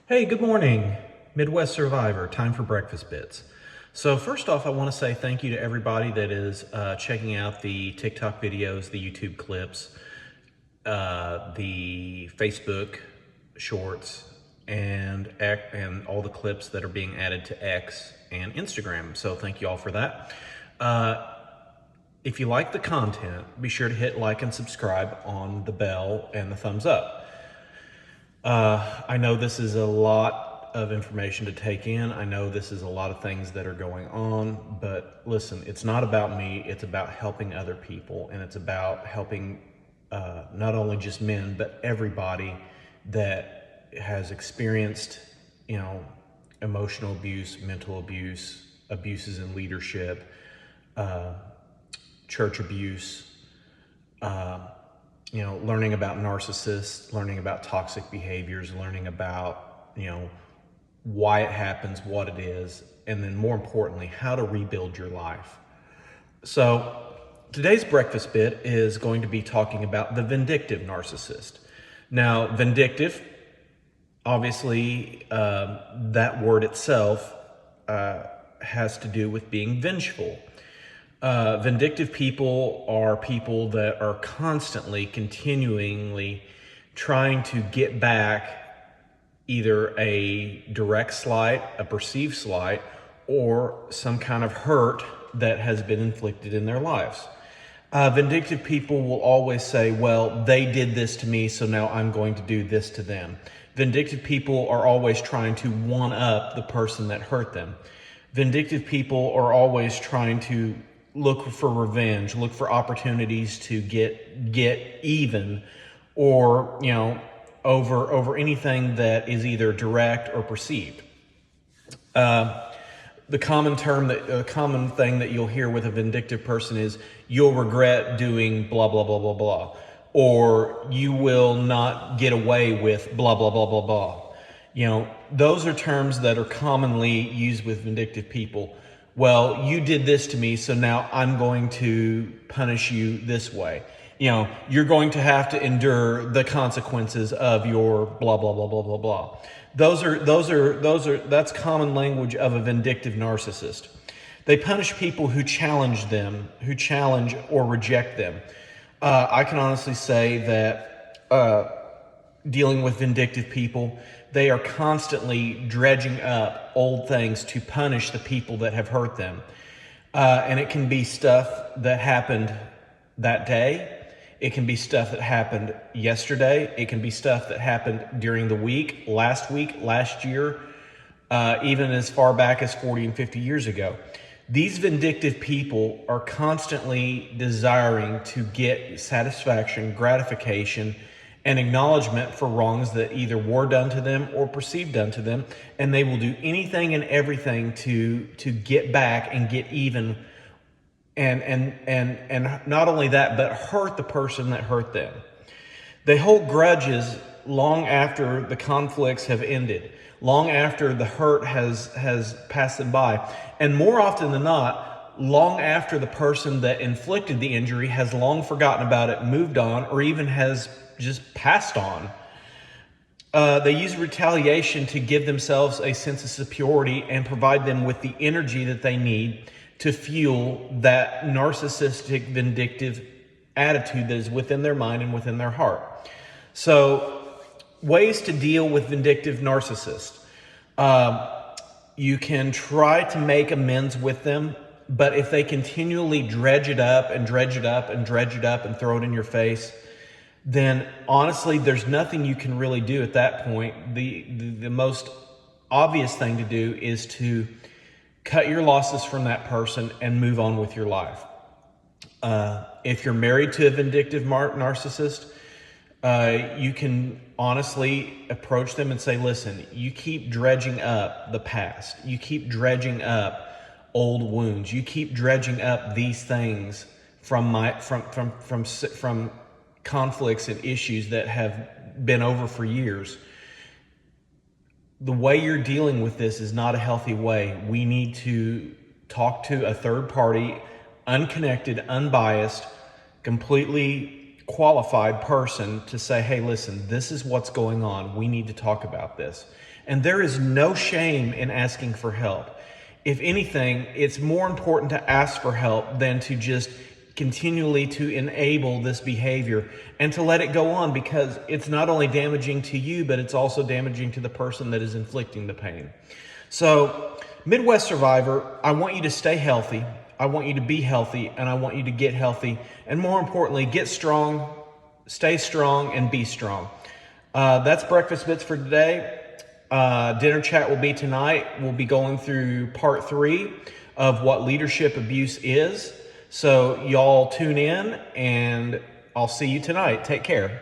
Hey, good morning, Midwest Survivor. Time for breakfast bits. So first off, I want to say thank you to everybody that is checking out the TikTok videos, the YouTube clips, the Facebook shorts, and all the clips that are being added to X and Instagram. So thank you all for that. If you like the content, be sure to hit like and subscribe on the bell and the thumbs up. I know this is a lot of information to take in. I know this is a lot of things that are going on, but listen, it's not about me. It's about helping other people, and it's about helping not only just men, but everybody that has experienced, emotional abuse, mental abuse, abuses in leadership, church abuse, learning about narcissists, learning about toxic behaviors, learning about, why it happens, what it is, and then more importantly, how to rebuild your life. So today's breakfast bit is going to be talking about the vindictive narcissist. Now, vindictive, obviously, that word itself has to do with being vengeful. Vindictive people are people that are constantly, continually trying to get back either a direct slight, a perceived slight, or some kind of hurt that has been inflicted in their lives. Vindictive people will always say, well, they did this to me, so now I'm going to do this to them. Vindictive people are always trying to one-up the person that hurt them. Vindictive people are always trying to look for revenge, look for opportunities to get even, or over anything that is either direct or perceived. The common thing that you'll hear with a vindictive person is you'll regret doing blah blah blah blah blah, or you will not get away with blah blah blah blah blah. Those are terms that are commonly used with vindictive people. Well, you did this to me, so now I'm going to punish you this way. You're going to have to endure the consequences of your blah, blah, blah, blah, blah, blah. That's common language of a vindictive narcissist. They punish people who challenge them, who challenge or reject them. I can honestly say that dealing with vindictive people, they are constantly dredging up old things to punish the people that have hurt them. And it can be stuff that happened that day. It can be stuff that happened yesterday. It can be stuff that happened during the week, last year, even as far back as 40 and 50 years ago. These vindictive people are constantly desiring to get satisfaction, gratification, and acknowledgement for wrongs that either were done to them or perceived done to them, and they will do anything and everything to get back and get even, and not only that, but hurt the person that hurt them. They hold grudges long after the conflicts have ended, long after the hurt has passed them by, and more often than not, long after the person that inflicted the injury has long forgotten about it, moved on, or even has just passed on. They use retaliation to give themselves a sense of superiority and provide them with the energy that they need to fuel that narcissistic, vindictive attitude that is within their mind and within their heart. So, ways to deal with vindictive narcissists. You can try to make amends with them, but if they continually dredge it up and dredge it up and dredge it up and throw it in your face, then honestly, there's nothing you can really do at that point. The most obvious thing to do is to cut your losses from that person and move on with your life. If you're married to a vindictive narcissist, you can honestly approach them and say, listen, you keep dredging up the past. You keep dredging up old wounds. You keep dredging up these things from conflicts and issues that have been over for years. The way you're dealing with this is not a healthy way. We need to talk to a third party, unconnected, unbiased, completely qualified person to say, hey, listen, this is what's going on. We need to talk about this. And there is no shame in asking for help. If anything, it's more important to ask for help than to just continually to enable this behavior and to let it go on, because it's not only damaging to you, but it's also damaging to the person that is inflicting the pain. So, Midwest Survivor, I want you to stay healthy. I want you to be healthy, and I want you to get healthy. And more importantly, get strong, stay strong, and be strong. That's Breakfast Bits for today. Dinner chat will be tonight. We'll be going through part 3 of what leadership abuse is. So y'all tune in, and I'll see you tonight. Take care.